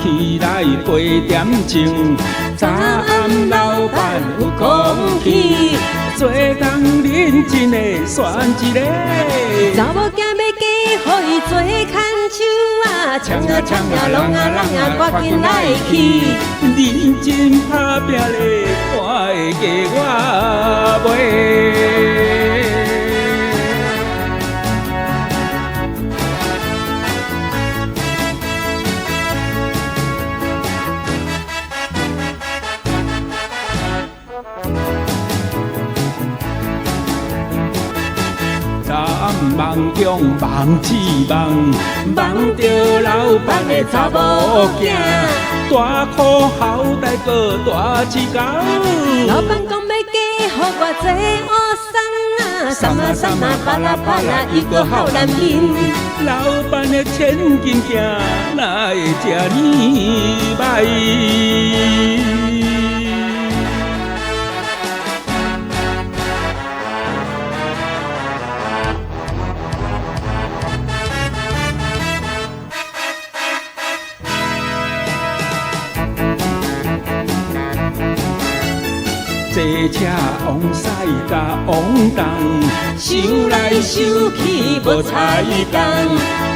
起来陪点情。早暗老板有空去，做工认真的选一个。查某囝要嫁，互伊做牵手啊，抢啊抢啊，弄啊弄啊，赶紧来去。认真打拼咧，我会嫁我袂。梦中梦似梦，梦着老板的查某囝，大苦后代过大饲狗。老板讲要嫁，互我做乌桑啊，什么什么巴拉巴拉，一个好男人。老板的千金囝，哪会这呢歹？坐车往西甲往东，想来想去无彩工。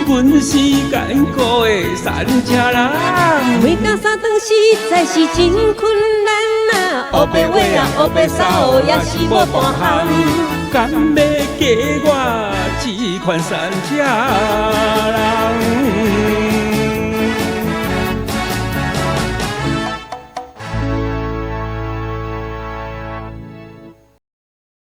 阮是艰苦的山车人，每天三顿实在是真困难啊！黑白话啊，黑白扫也是无半项。敢要嫁我这款山车人？